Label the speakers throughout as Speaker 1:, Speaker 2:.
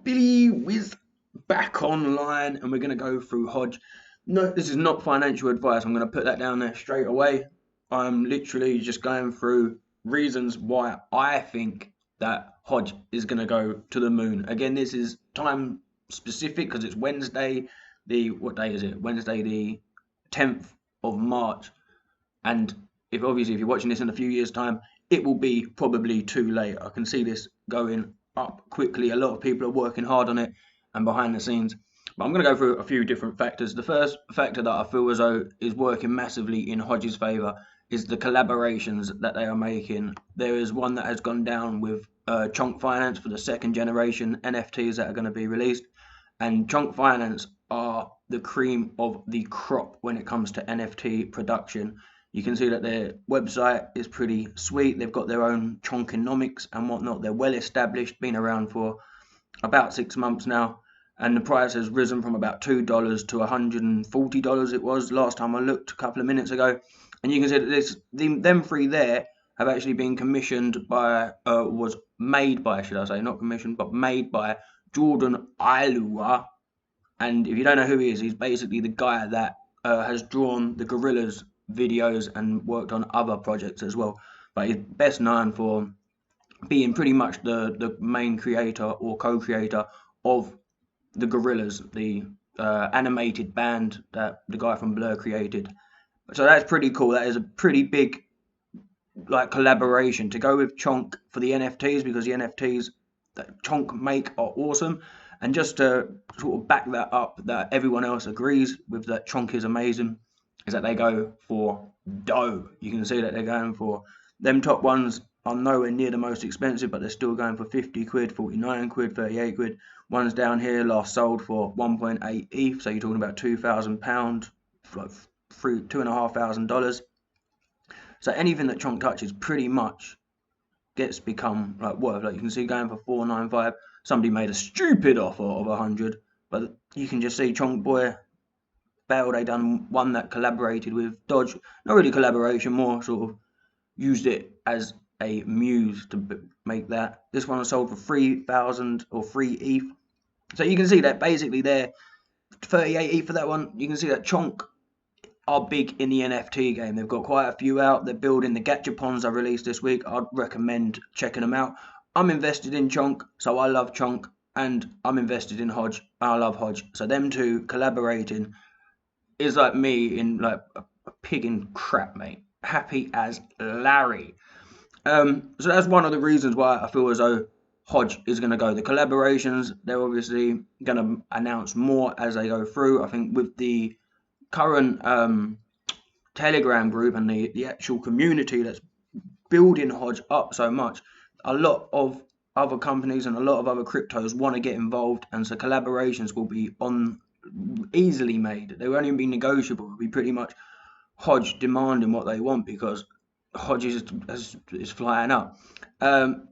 Speaker 1: Billy Wiz back online, and we're going to go through Hodge. No, this is not financial advice. I'm going to put that down there straight away. I'm literally just going through reasons why I think that Hodge is going to go to the moon. Again, this is time specific because it's Wednesday. What day is it? Wednesday, the 10th of March. And if obviously if you're watching this in a few years' time, it will be probably too late. I can see this going up quickly. A lot of people are working hard on it and behind the scenes. But I'm going to go through a few different factors. The first factor that I feel as though is working massively in Hodge's favour is the collaborations that they are making. There is one that has gone down with Chonk Finance for the second generation NFTs that are going to be released. And Chonk Finance are the cream of the crop when it comes to NFT production. You can see that their website is pretty sweet. They've got their own chonkonomics and whatnot. They're well established, been around for about 6 months now. And the price has risen from about $2 to $140 it was last time I looked a couple of minutes ago. And you can see that them three there have actually been commissioned by, was made by, should I say, not commissioned, but made by Jordan Ilua. And if you don't know who he is, he's basically the guy that has drawn the Gorillas videos and worked on other projects as well. But he's best known for being pretty much the main creator or co-creator of the Gorillas, the animated band that the guy from Blur created. So that's pretty cool. That is a pretty big like collaboration to go with Chonk for the NFTs, because the NFTs that Chonk make are awesome. And just to sort of back that up, that everyone else agrees with that Chonk is amazing, is that they go for dough. You can see that they're going for them top ones are nowhere near the most expensive, but they're still going for 50 quid, 49 quid, 38 quid. Ones down here last sold for 1.8 ETH, so you're talking about £2,000, like $2,500. So anything that Chonk touches pretty much gets become like worth. Like you can see going for 495. Somebody made a stupid offer of 100, but you can just see Chonk Boy Bell, they done one that collaborated with Dodge. Not really collaboration, more sort of used it as a muse to make that. This one was sold for 3,000 or 3 ETH. So you can see that basically they're 38 ETH for that one. You can see that Chonk are big in the NFT game. They've got quite a few out. They're building the Gachapons I released this week. I'd recommend checking them out. I'm invested in Chonk, so I love Chonk, and I'm invested in Hodge. I love Hodge. So them two collaborating is like me in like a pig in crap, mate. Happy as Larry. So that's one of the reasons why I feel as though Hodge is going to go. The collaborations, they're obviously going to announce more as they go through. I think with the current Telegram group and the actual community that's building Hodge up so much, a lot of other companies and a lot of other cryptos want to get involved, and so collaborations will be easily made. They won't even be negotiable. It'll be pretty much Hodge demanding what they want, because Hodge is flying up.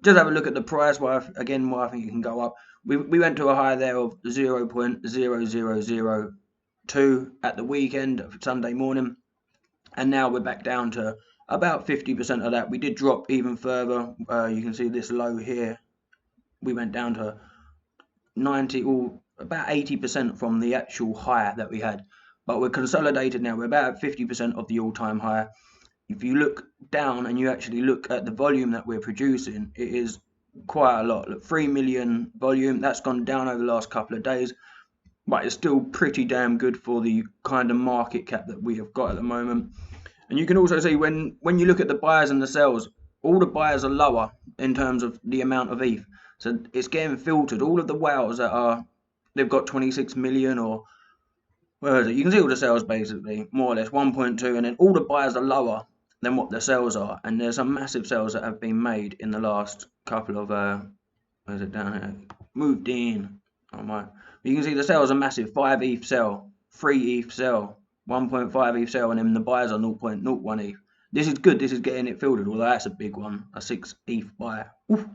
Speaker 1: Just have a look at the price. Why I think it can go up. We went to a high there of 0.0002 at the weekend, Sunday morning, and now we're back down to about 50% of that. We did drop even further. You can see this low here. We went down to 90 or about 80% from the actual high that we had, but we're consolidated now. We're about 50% of the all-time high. If you look down and you actually look at the volume that we're producing, it is quite a lot. Look, 3 million volume. That's gone down over the last couple of days, but it's still pretty damn good for the kind of market cap that we have got at the moment. And you can also see when you look at the buyers and the sellers, all the buyers are lower in terms of the amount of ETH. So it's getting filtered. All of the whales that are, they've got 26 million or where is it? You can see all the sales basically, more or less 1.2, and then all the buyers are lower than what the sales are. And there's some massive sales that have been made in the last couple of, where is it down here? Moved in. Oh my. You can see the sales are massive. 5 ETH sell, 3 ETH sell, 1.5 ETH sell, and then the buyers are 0.01 ETH. This is good. This is getting it filtered, although that's a big one, a 6 ETH buy. Oof.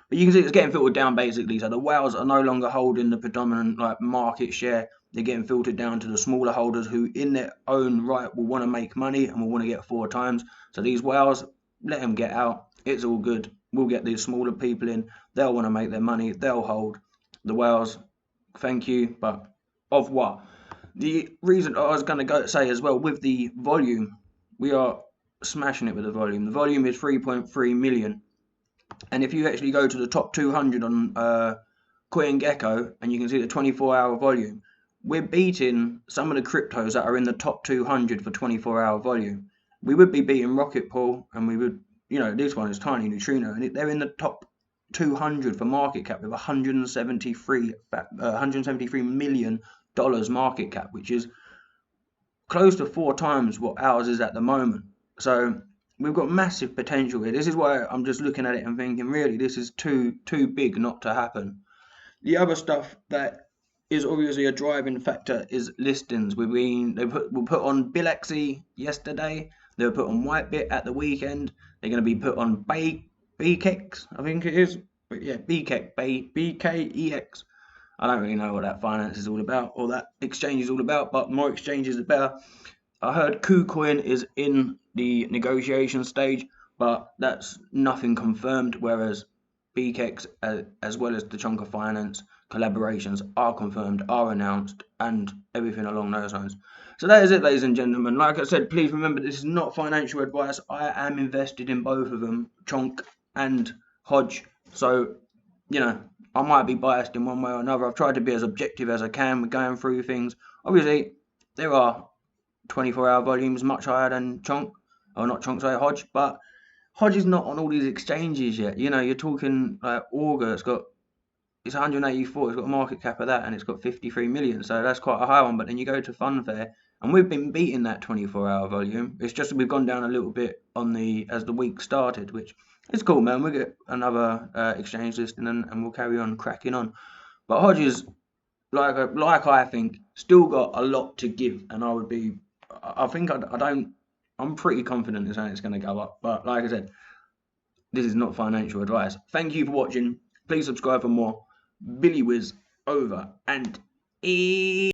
Speaker 1: But you can see it's getting filtered down basically. So the whales are no longer holding the predominant like market share. They're getting filtered down to the smaller holders who in their own right will want to make money and will want to get 4 times. So these whales, let them get out. It's all good. We'll get these smaller people in. They'll want to make their money. They'll hold. the whales, thank you, but of what? The reason I was going to say as well, with the volume, we are smashing it with the volume. The volume is 3.3 million. And if you actually go to the top 200 on CoinGecko, and you can see the 24-hour volume, we're beating some of the cryptos that are in the top 200 for 24-hour volume. We would be beating Rocket Pool, and we would, this one is Tiny Neutrino, and they're in the top 200 for market cap with $173 million market cap, which is close to 4 times what ours is at the moment. So we've got massive potential here. This is why I'm just looking at it and thinking, really, this is too big not to happen. The other stuff that is obviously a driving factor is listings. They were put on Bilaxy yesterday. They were put on Whitebit at the weekend. They're going to be put on BKEX, I think it is. But yeah, BKEX. I don't really know what that finance is all about, or that exchange is all about, but more exchanges the better. I heard KuCoin is in the negotiation stage, but that's nothing confirmed, whereas BKEX, as well as the Chonker Finance collaborations, are confirmed, are announced, and everything along those lines. So that is it, ladies and gentlemen. Like I said, please remember, this is not financial advice. I am invested in both of them, Chonk and Hodge. So, I might be biased in one way or another. I've tried to be as objective as I can with going through things. Obviously, there are 24-hour volumes much higher than Chonk, or not Chonk, sorry, Hodge, but Hodge is not on all these exchanges yet. You're talking like Hoge, it's 184, it's got a market cap of that, and it's got 53 million, so that's quite a high one. But then you go to Funfair, and we've been beating that 24-hour volume. It's just we've gone down a little bit as the week started, which is cool, man. We'll get another exchange listing, and we'll carry on cracking on. But Hodge is, like I think, still got a lot to give, and I'm pretty confident in saying it's going to go up. But like I said, this is not financial advice. Thank you for watching. Please subscribe for more. Billy Wiz over and